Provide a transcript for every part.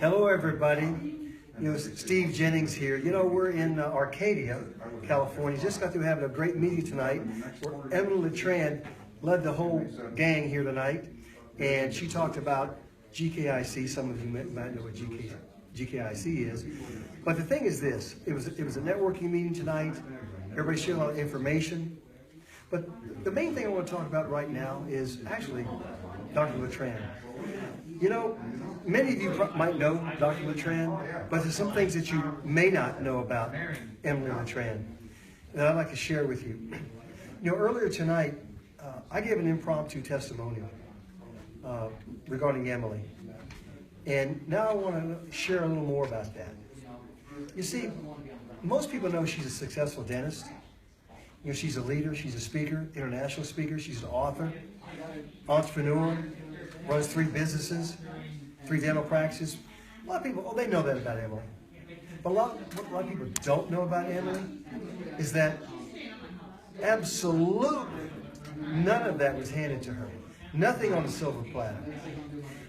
Hello, everybody. Steve Jennings here. We're in Arcadia, California. Just got through having a great meeting tonight where Emily Letran led the whole gang here tonight, and she talked about GKIC. Some of you might know what GKIC is. But the thing is this, it was a networking meeting tonight. Everybody shared a lot of information. But the main thing I want to talk about right now is actually Dr. Letran. Many of you might know Dr. Letran, but there's some things that you may not know about Emily Letran that I'd like to share with you. Earlier tonight, I gave an impromptu testimonial regarding Emily. And now I want to share a little more about that. You see, most people know she's a successful dentist. She's a leader, she's a speaker, international speaker, she's an author, entrepreneur, runs 3 businesses, 3 dental practices. A lot of people, they know that about Emily. But what a lot of people don't know about Emily is that absolutely none of that was handed to her. Nothing on a silver platter.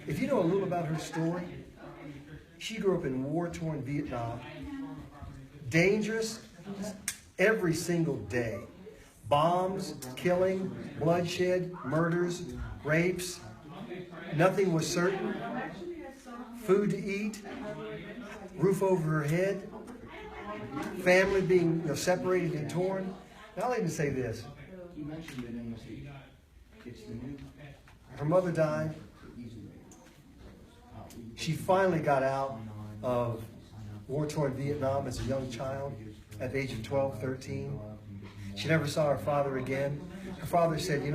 If you know a little about her story, she grew up in war-torn Vietnam. Dangerous every single day. Bombs, killing, bloodshed, murders, rapes. Nothing was certain. Food to eat, roof over her head, family being separated and torn. Now I'll even say this. Her mother died. She finally got out of war-torn Vietnam as a young child at the age of 12, 13. She never saw her father again. Her father said, you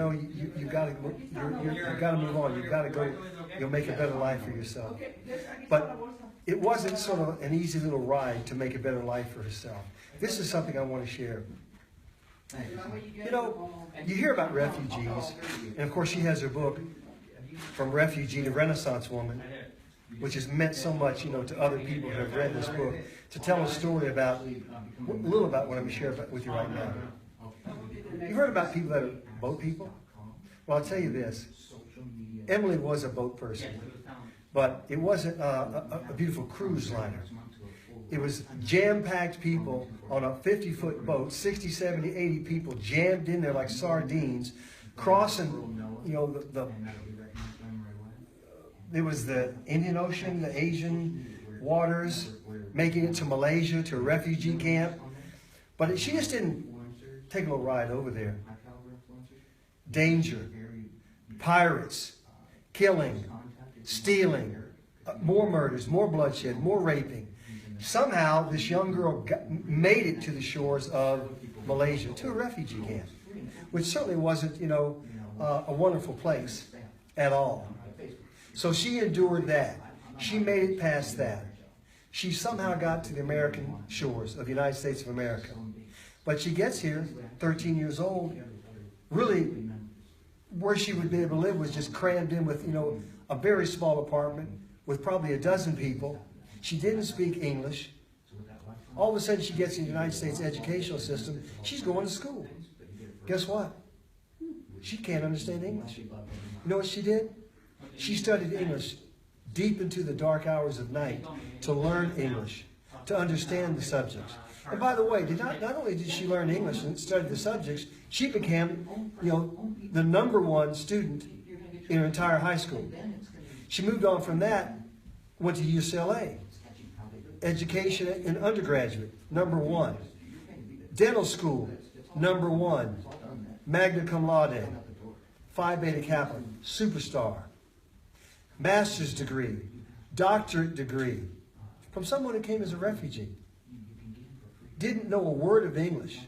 got to move on. You've got to go. You'll make a better life for yourself. But it wasn't sort of an easy little ride to make a better life for herself. This is something I want to share. You hear about refugees, and of course she has her book, From Refugee to Renaissance Woman, which has meant so much, to other people who have read this book, to tell a story about, a little about what I'm going to share with you right now. You've heard about people that are boat people? Well, I'll tell you this. Emily was a boat person, but it wasn't a beautiful cruise liner. It was jam-packed people on a 50-foot boat, 60, 70, 80 people jammed in there like sardines, crossing, it was the Indian Ocean, the Asian waters, making it to Malaysia, to a refugee camp. But she just didn't take a little ride over there. Danger, pirates, killing, stealing, more murders, more bloodshed, more raping. Somehow this young girl made it to the shores of Malaysia, to a refugee camp, which certainly wasn't, a wonderful place at all. So she endured that. She made it past that. She somehow got to the American shores of the United States of America. But she gets here, 13 years old, really where she would be able to live was just crammed in with, a very small apartment with probably a dozen people. She didn't speak English. All of a sudden she gets in the United States educational system. She's going to school. Guess what? She can't understand English. You know what she did? She studied English deep into the dark hours of night to learn English, to understand the subjects. And by the way, not only did she learn English and study the subjects, she became, the #1 student in her entire high school. She moved on from that, went to UCLA. Education in undergraduate, #1. Dental school, #1. Magna cum laude, Phi Beta Kappa, superstar. Master's degree, doctorate degree, from someone who came as a refugee. Didn't know a word of English.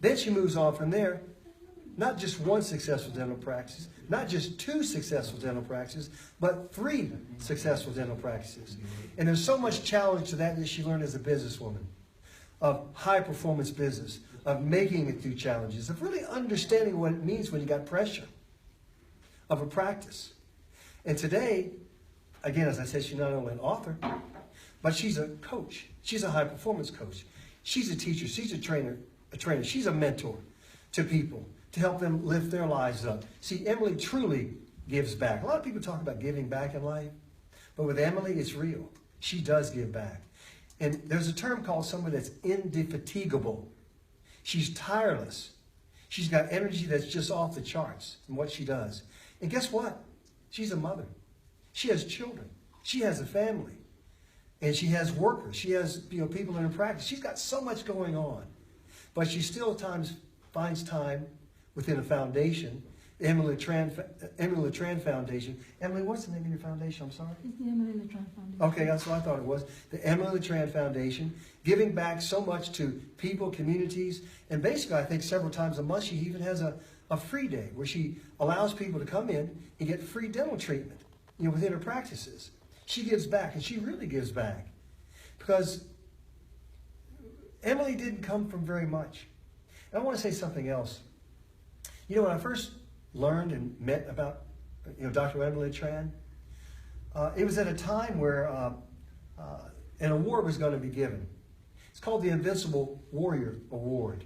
Then she moves on from there. Not just 1 successful dental practice, not just 2 successful dental practices, but 3 successful dental practices. And there's so much challenge to that she learned as a businesswoman, of high performance business, of making it through challenges, of really understanding what it means when you got pressure, of a practice. And today, again, as I said, she's not only an author, but she's a coach. She's a high performance coach. She's a teacher. She's a trainer. She's a mentor to people to help them lift their lives up. See, Emily truly gives back. A lot of people talk about giving back in life, But with Emily, it's real. She does give back. And there's a term called someone that's indefatigable. She's tireless. She's got energy that's just off the charts in what she does. And guess what? She's a mother. She has children. She has a family. And she has workers. She has people in her practice. She's got so much going on. But she still at times finds time within a foundation, the Emily Letran Foundation. Emily, what's the name of your foundation? I'm sorry? It's the Emily Letran Foundation. Okay, that's what I thought it was. The Emily Letran Foundation, giving back so much to people, communities, and basically I think several times a month she even has a free day where she allows people to come in and get free dental treatment, within her practices. She gives back, and she really gives back. Because Emily didn't come from very much. And I want to say something else. When I first learned and met about Dr. Emily Letran, it was at a time where an award was going to be given. It's called the Invincible Warrior Award.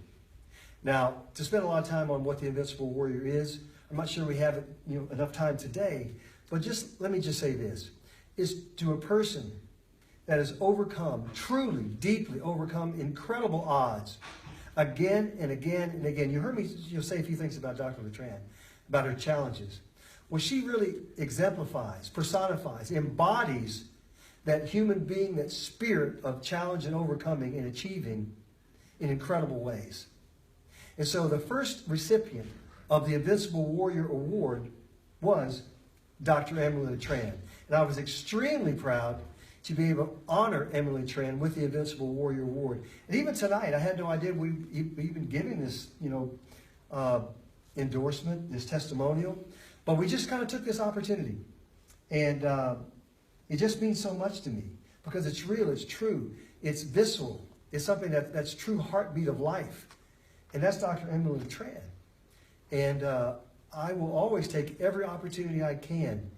Now, to spend a lot of time on what the Invincible Warrior is, I'm not sure we have enough time today, but let me just say this. It's to a person that has overcome, truly, deeply overcome incredible odds again and again and again. You heard me say a few things about Dr. Letran, about her challenges. Well, she really exemplifies, personifies, embodies that human being, that spirit of challenge and overcoming and achieving in incredible ways. And so the first recipient of the Invincible Warrior Award was Dr. Emily Letran. And I was extremely proud to be able to honor Emily Letran with the Invincible Warrior Award. And even tonight, I had no idea we'd even giving this, endorsement, this testimonial. But we just kind of took this opportunity. And it just means so much to me because it's real, it's true, it's visceral. It's something that's true heartbeat of life. And that's Dr. Emily Letran. And I will always take every opportunity I can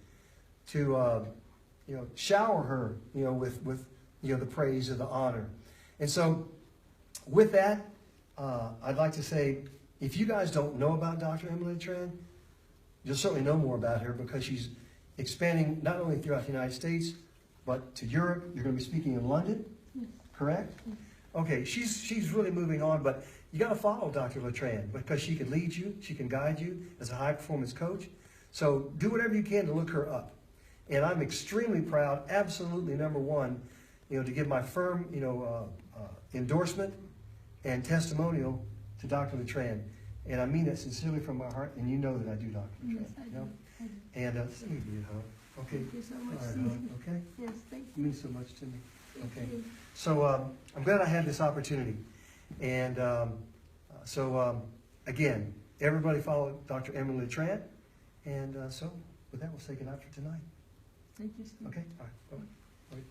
to shower her with the praise and the honor. And so with that, I'd like to say, if you guys don't know about Dr. Emily Letran, you'll certainly know more about her because she's expanding not only throughout the United States, but to Europe. You're going to be speaking in London, yes. Correct? Yes. Okay, she's really moving on, but you got to follow Dr. Letran because she can lead you, she can guide you as a high-performance coach. So do whatever you can to look her up. And I'm extremely proud, absolutely number one, to give my firm, endorsement and testimonial to Dr. Letran. And I mean that sincerely from my heart, and you know that I do, Dr. Letran. Yes, I do. And let me give you a hug. Okay? Thank you so much. All right, hug. Okay? Yes, thank It you. means so much to me. Thank Okay. you. So I'm glad I had this opportunity. And again, everybody follow Dr. Emily Letran. And so with that, we'll say goodnight for tonight. Thank you, Steve. Okay? All right. Bye-bye. All right.